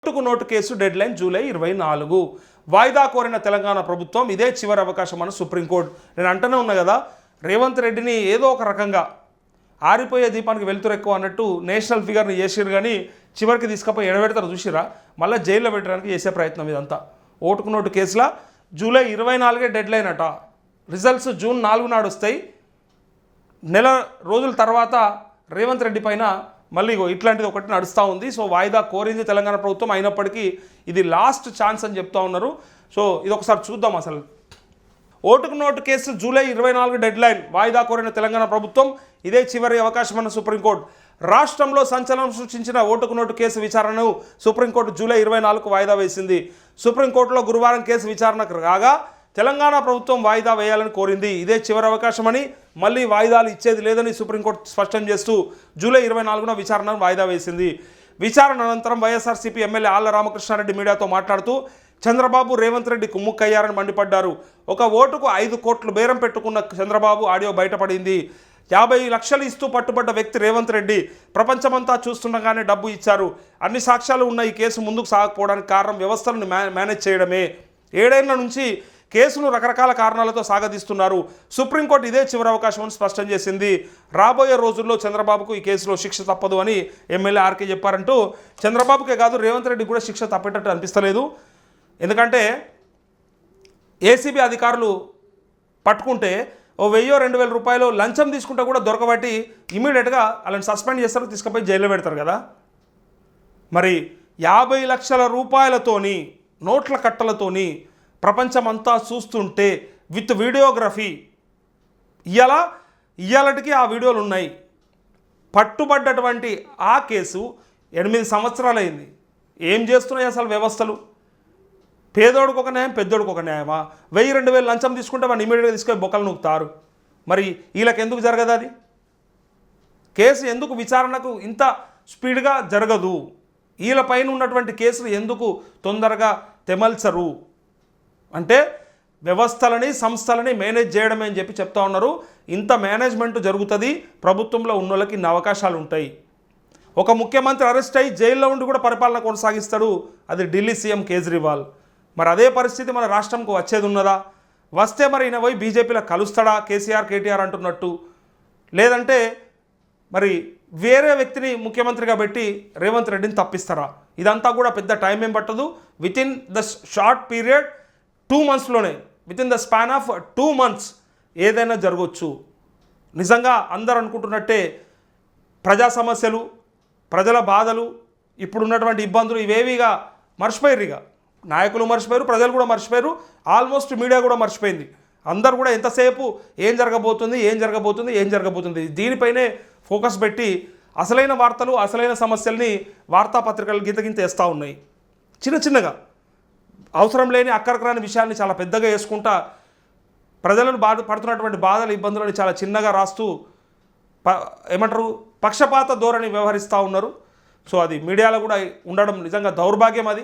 ఓటుకు note case dead line July 24 వాయిదా కోరిన తెలంగాణ ప్రభుత్వం ఇదే చివరి అవకాశం అని సుప్రీంకోర్టు. నేను అంటూనే ఉన్నా కదా, రేవంత్ రెడ్డిని ఏదో ఒక రకంగా ఆరిపోయే దీపానికి వెళ్తురు ఎక్కువ అన్నట్టు నేషనల్ ఫిగర్ని చేసిరు, కానీ చివరికి తీసుకపోయి ఎడబెడతారు చూసిరా, మళ్ళీ జైల్లో పెట్టడానికి చేసే ప్రయత్నం ఇదంతా. ఓటుకు నోటు కేసులో జూలై 24 డెడ్ లైన్ అట. రిజల్ట్స్ జూన్ 4 నాడు వస్తాయి. నెల రోజుల తర్వాత రేవంత్ రెడ్డి పైన మళ్ళీ ఇట్లాంటిది ఒకటి నడుస్తూ ఉంది. సో వాయిదా కోరింది తెలంగాణ ప్రభుత్వం, అయినప్పటికీ ఇది లాస్ట్ ఛాన్స్ అని చెప్తా ఉన్నారు. సో ఇది ఒకసారి చూద్దాం. అసలు ఓటుకు note case July 24 dead line, వాయిదా కోరిన తెలంగాణ ప్రభుత్వం ఇదే చివరి అవకాశం అన్న సుప్రీంకోర్టు. రాష్ట్రంలో సంచలనం సృష్టించిన ఓటుకు నోటు కేసు విచారణను సుప్రీంకోర్టు జూలై 24కు వాయిదా వేసింది. సుప్రీంకోర్టులో గురువారం కేసు విచారణకు రాగా తెలంగాణ ప్రభుత్వం వాయిదా వేయాలని కోరింది. ఇదే చివరి అవకాశమని, మళ్ళీ వాయిదాలు ఇచ్చేది లేదని సుప్రీంకోర్టు స్పష్టం చేస్తూ జూలై 24న విచారణను వాయిదా వేసింది. విచారణ అనంతరం వైఎస్ఆర్సీపీ ఎమ్మెల్యే ఆళ్ల రామకృష్ణారెడ్డి మీడియాతో మాట్లాడుతూ చంద్రబాబు రేవంత్ రెడ్డి కుమ్ముక్కయ్యారని మండిపడ్డారు. ఒక ఓటుకు 5 కోట్లు బేరం పెట్టుకున్న చంద్రబాబు ఆడియో బయటపడింది. 50 లక్షలు ఇస్తూ పట్టుబడ్డ వ్యక్తి రేవంత్ రెడ్డి. ప్రపంచమంతా చూస్తుండగానే డబ్బు ఇచ్చారు. అన్ని సాక్ష్యాలు ఉన్న ఈ కేసు ముందుకు సాగకపోవడానికి కారణం వ్యవస్థలను మేనేజ్ చేయడమే. 7 ఏళ్ల నుంచి కేసును రకరకాల కారణాలతో సాగదీస్తున్నారు. సుప్రీంకోర్టు ఇదే చివరి అవకాశం అని స్పష్టం చేసింది. రాబోయే రోజుల్లో చంద్రబాబుకు ఈ కేసులో శిక్ష తప్పదు అని ఎమ్మెల్యే ఆర్కే చెప్పారంటూ, చంద్రబాబుకే కాదు రేవంత్ రెడ్డికి కూడా శిక్ష తప్పేటట్టు అనిపిస్తలేదు. ఎందుకంటే ఏసీబీ అధికారులు పట్టుకుంటే ఓ 1000-2000 రూపాయలు లంచం తీసుకుంటే కూడా దొరకబట్టి ఇమీడియట్గా వాళ్ళని సస్పెండ్ చేస్తారు, తీసుకుపోయి జైల్లో పెడతారు కదా. మరి 50 లక్షల రూపాయలతోని, నోట్ల కట్టలతోని ప్రపంచమంతా చూస్తుంటే విత్ వీడియోగ్రఫీ ఇయ్యాలటికి ఆ వీడియోలు ఉన్నాయి. పట్టుబడ్డటువంటి ఆ కేసు 8 సంవత్సరాలైంది. ఏం చేస్తున్నాయి అసలు వ్యవస్థలు? పేదోడికి ఒక న్యాయం, పెద్దోడికి ఒక న్యాయమా? 1000-2000 లంచం తీసుకుంటే వాడిని ఇమీడియట్గా తీసుకొని బొక్కలు నూకుతారు. మరి వీళ్ళకి ఎందుకు జరగదు? అది కేసు ఎందుకు విచారణకు ఇంత స్పీడ్గా జరగదు? వీళ్ళపైన ఉన్నటువంటి కేసులు ఎందుకు తొందరగా తెమల్చరు? అంటే వ్యవస్థలని, సంస్థలని మేనేజ్ చేయడమే అని చెప్పి చెప్తా ఉన్నారు. ఇంత మేనేజ్మెంట్ జరుగుతుంది, ప్రభుత్వంలో ఉన్న వాళ్ళకి ఇన్ని అవకాశాలు ఉంటాయి. ఒక ముఖ్యమంత్రి అరెస్ట్ అయ్యి జైల్లో ఉండి కూడా పరిపాలన కొనసాగిస్తాడు, అది ఢిల్లీ సీఎం కేజ్రీవాల్. మరి అదే పరిస్థితి మన రాష్ట్రంకు వచ్చేది ఉన్నదా? వస్తే మరి ఈయన పోయి బీజేపీలో కలుస్తాడా కేసీఆర్ కేటీఆర్ అంటున్నట్టు? లేదంటే మరి వేరే వ్యక్తిని ముఖ్యమంత్రిగా పెట్టి రేవంత్ రెడ్డిని తప్పిస్తారా? ఇదంతా కూడా పెద్ద టైం ఏం పట్టదు. వితిన్ ద షార్ట్ పీరియడ్ 2 monthsలోనే, within the span of 2 months ఏదైనా జరగవచ్చు. నిజంగా అందరు అనుకుంటున్నట్టే ప్రజా సమస్యలు, ప్రజల బాధలు, ఇప్పుడున్నటువంటి ఇబ్బందులు ఇవేవిగా మర్చిపోయారు. ఇక నాయకులు మర్చిపోయారు, ప్రజలు కూడా మర్చిపోయారు, ఆల్మోస్ట్ మీడియా కూడా మర్చిపోయింది. అందరు కూడా ఎంతసేపు ఏం జరగబోతుంది దీనిపైనే ఫోకస్ పెట్టి అసలైన వార్తలు, అసలైన సమస్యల్ని వార్తాపత్రికలు గింత వేస్తూ ఉన్నాయి. చిన్నగా అవసరం లేని అక్కరకరాని విషయాన్ని చాలా పెద్దగా వేసుకుంటా ప్రజలను పడుతున్నటువంటి బాధలు, ఇబ్బందులను చాలా చిన్నగా రాస్తూ పక్షపాత ధోరణి వ్యవహరిస్తూ ఉన్నారు. సో అది మీడియాలో కూడా ఉండడం నిజంగా దౌర్భాగ్యం. అది